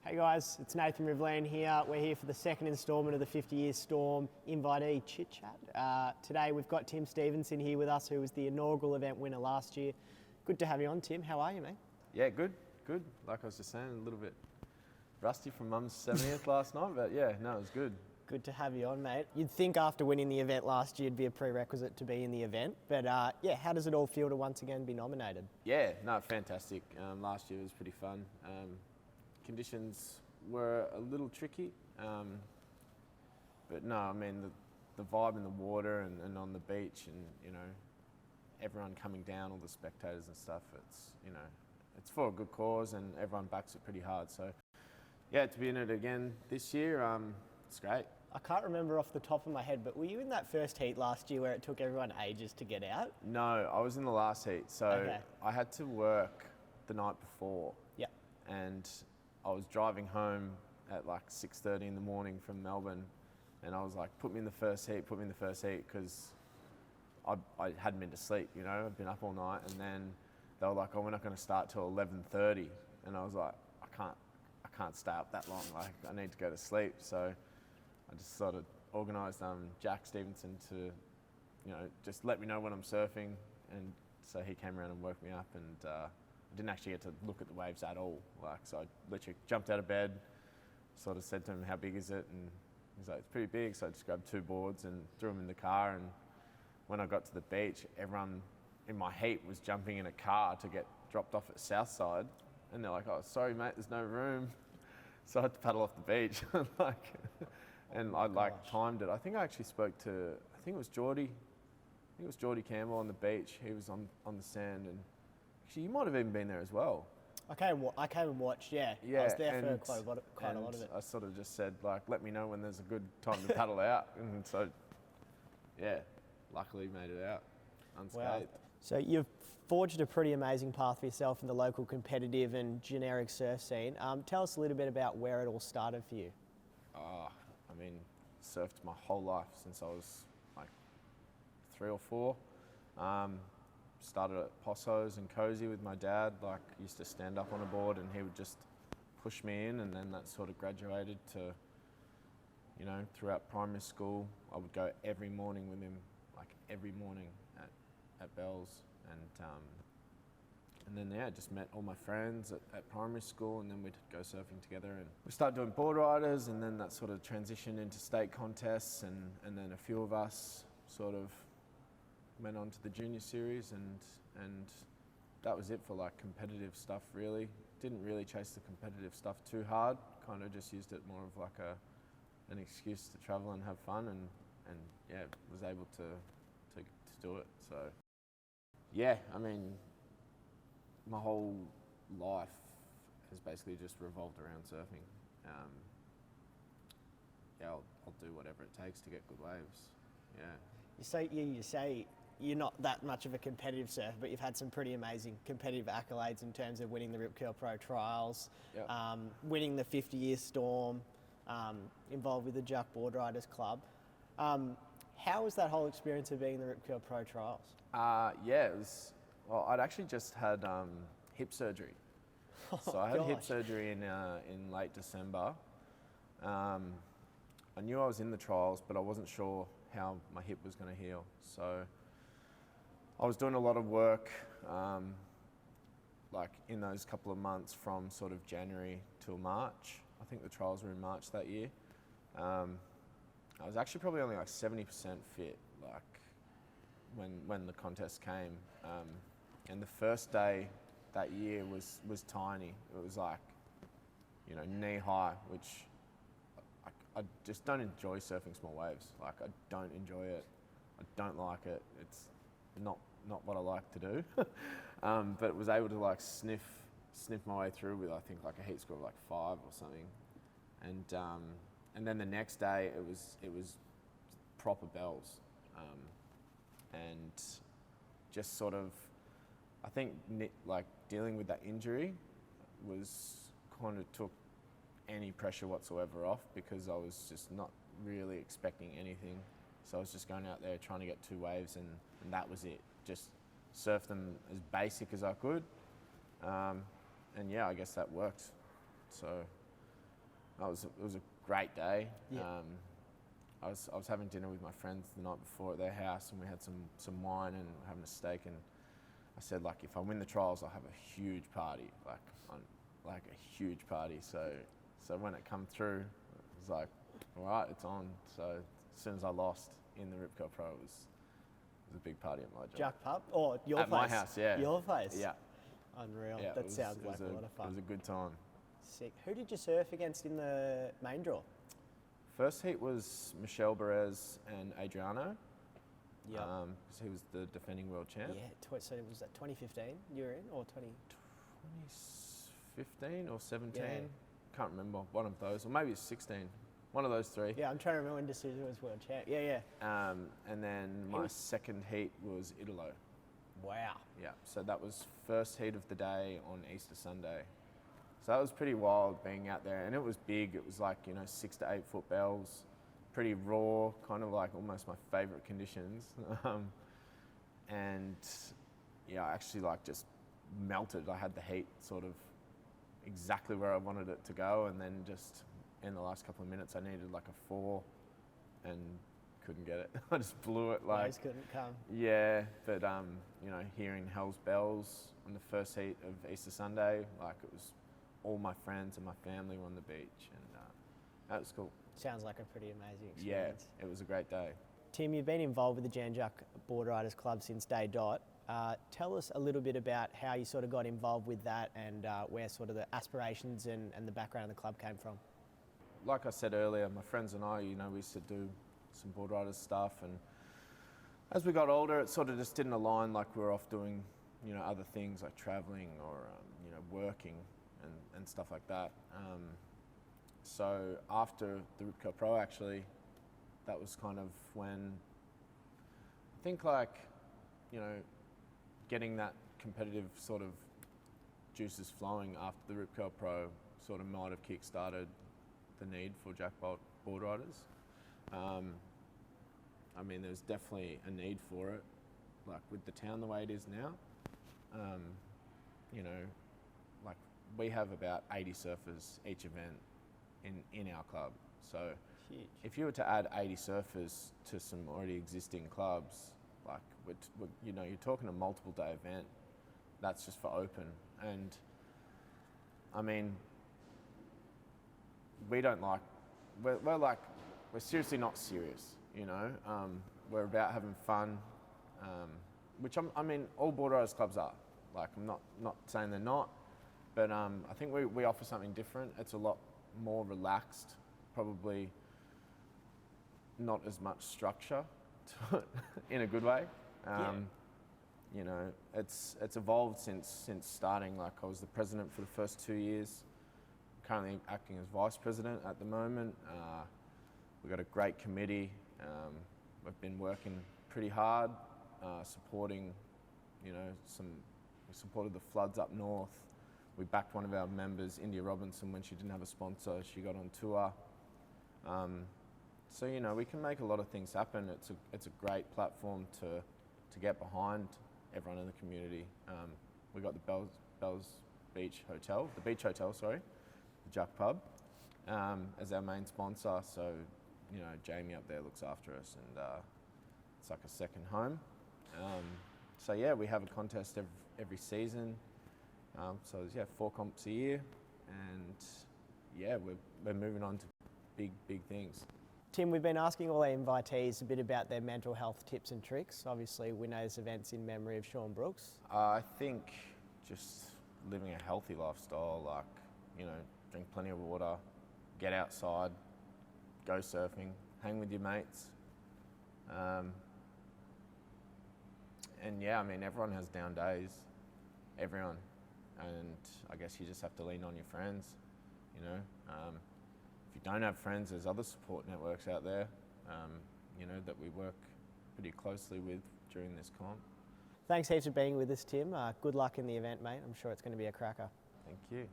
Hey guys, it's Nathan Rivlin here. We're here for the second instalment of the 50-year Storm Invitee Chit Chat. Today we've got Tim Stevenson here with us, who was the inaugural event winner last year. Good to have you on, Tim. How are you, mate? Yeah, good. Like I was just saying, a little bit rusty from Mum's 70th last night, but yeah, no, it was good. Good to have you on, mate. You'd think after winning the event last year it'd be a prerequisite to be in the event, but yeah, how does it all feel to once again be nominated? Yeah, no, fantastic. Last year was pretty fun. Conditions were a little tricky, but no, I mean the vibe in the water and on the beach, and you know, everyone coming down, all the spectators and stuff. It's for a good cause, and everyone backs it pretty hard. So yeah, to be in it again this year, it's great. I can't remember off the top of my head, but were you in that first heat last year where it took everyone ages to get out? No, I was in the last heat, so okay. I had to work the night before. Yeah. And I was driving home at like 6:30 in the morning from Melbourne, and I was like, put me in the first heat, because I hadn't been to sleep, you know, I'd been up all night, and then they were like, oh, we're not going to start till 11:30, and I was like, I can't stay up that long, like I need to go to sleep. So I just sort of organised Jan Juc Stevenson to, you know, just let me know when I'm surfing, and so he came around and woke me up, and I didn't actually get to look at the waves at all. Like, so I literally jumped out of bed, sort of said to him, how big is it? And he's like, it's pretty big. So I just grabbed 2 boards and threw them in the car. And when I got to the beach, everyone in my heat was jumping in a car to get dropped off at Southside. And they're like, oh, sorry, mate, there's no room. So I had to paddle off the beach. I timed it. I think I actually spoke to, I think it was Geordie Campbell on the beach. He was on the sand, and actually you might have even been there as well. I came and watched, yeah. I was there for quite a lot of it. I sort of just said, like, let me know when there's a good time to paddle out. And so, yeah, luckily made it out unscathed. Wow. So you've forged a pretty amazing path for yourself in the local competitive and generic surf scene. Tell us a little bit about where it all started for you. I mean, surfed my whole life since I was like 3 or 4. Started at Posso's and Cozy with my dad. Like, used to stand up on a board and he would just push me in, and then that sort of graduated to, you know, throughout primary school, I would go every morning with him, like every morning at Bell's, and then yeah, just met all my friends at primary school, and then we'd go surfing together, and we started doing board riders, and then that sort of transitioned into state contests, and then a few of us sort of went on to the junior series, and that was it for like competitive stuff really. Didn't really chase the competitive stuff too hard, kind of just used it more of like an excuse to travel and have fun, and yeah, was able to do it. So yeah, I mean, my whole life has basically just revolved around surfing. Yeah, I'll do whatever it takes to get good waves. Yeah. You say you're not that much of a competitive surfer, but you've had some pretty amazing competitive accolades in terms of winning the Rip Curl Pro Trials, yep. Winning the 50-year Storm, involved with the Juc Boardriders Club. How was that whole experience of being in the Rip Curl Pro Trials? Yeah, it was. Well, I'd actually just had hip surgery. So I had hip surgery in late December. I knew I was in the trials, but I wasn't sure how my hip was going to heal. So I was doing a lot of work, like in those couple of months from sort of January till March. I think the trials were in March that year. I was actually probably only like 70% fit, like when the contest came. And the first day that year was tiny. It was like, you know, knee high, which I just don't enjoy surfing small waves. Like, I don't enjoy it. I don't like it. It's not what I like to do. But was able to like sniff my way through with, I think, like a heat score of like 5 or something. And then the next day it was proper bells. And just sort of, I think like dealing with that injury was kind of took any pressure whatsoever off, because I was just not really expecting anything. So I was just going out there trying to get 2 waves, and that was it. Just surf them as basic as I could. And yeah, I guess that worked. So It was a great day. Yeah. I was having dinner with my friends the night before at their house, and we had some wine and having a steak. And I said, like, if I win the trials, I'll have a huge party, like a huge party. So when it come through, it was like, all right, it's on. So as soon as I lost in the Rip Curl Pro, it was a big party at my job. Juc Pub? Or your at place? At my house, yeah. Your place? Yeah. Unreal. Yeah, That sounds like a lot of fun. It was a good time. Sick. Who did you surf against in the main draw? First heat was Michelle Perez and Adriano. Yeah. Because he was the defending world champ. Yeah, so was that 2015 you were in, or 2015 or 17? Yeah. Can't remember. One of those, or maybe it's 16. One of those three. Yeah, I'm trying to remember when Decision was world champ. Yeah. And then my second heat was Italo. Wow. Yeah, so that was first heat of the day on Easter Sunday. So that was pretty wild being out there, and it was big. It was like, 6 to 8 foot bells, pretty raw, kind of like almost my favourite conditions. And yeah, I actually like just melted. I had the heat sort of exactly where I wanted it to go, and then just in the last couple of minutes I needed like a 4 and couldn't get it. I just blew it like... Waves couldn't come. Yeah, but hearing Hell's Bells on the first heat of Easter Sunday, like it was all my friends and my family were on the beach, and that was cool. Sounds like a pretty amazing experience. Yeah, it was a great day. Tim, you've been involved with the Jan Juc Boardriders Club since day dot. Tell us a little bit about how you sort of got involved with that, and where sort of the aspirations and the background of the club came from. Like I said earlier, my friends and I, we used to do some Boardriders stuff, and as we got older, it sort of just didn't align. Like we were off doing, other things like traveling or working and stuff like that. So after the Rip Curl Pro, actually, that was kind of when I think getting that competitive sort of juices flowing after the Rip Curl Pro sort of might have kick-started the need for Juc Boardriders. There's definitely a need for it, like with the town the way it is now. Like we have about 80 surfers each event in our club. So Huge. If you were to add 80 surfers to some already existing clubs, like you're talking a multiple day event. That's just for open, and we don't like. We're seriously not serious. We're about having fun, which all Boardriders clubs are. Like I'm not saying they're not, but I think we offer something different. It's a lot more relaxed, probably not as much structure to it in a good way. It's evolved since starting. Like I was the president for the first 2 years. I'm currently acting as vice president at the moment. We've got a great committee. We've been working pretty hard, supporting, we supported the floods up north. We backed one of our members, India Robinson, when she didn't have a sponsor. She got on tour. So we can make a lot of things happen. It's a great platform to get behind everyone in the community. We got the Beach Hotel, the Juc Pub, as our main sponsor. So Jamie up there looks after us, and it's like a second home. So yeah, we have a contest every season. So there's 4 comps a year, and yeah, we're moving on to big things. Tim, we've been asking all our invitees a bit about their mental health tips and tricks. Obviously, we know this event's in memory of Shaun Brooks. I think just living a healthy lifestyle, like, drink plenty of water, get outside, go surfing, hang with your mates. And yeah, everyone has down days, everyone. And I guess you just have to lean on your friends, If you don't have friends, there's other support networks out there, that we work pretty closely with during this comp. Thanks heaps for being with us, Tim. Good luck in the event, mate. I'm sure it's going to be a cracker. Thank you.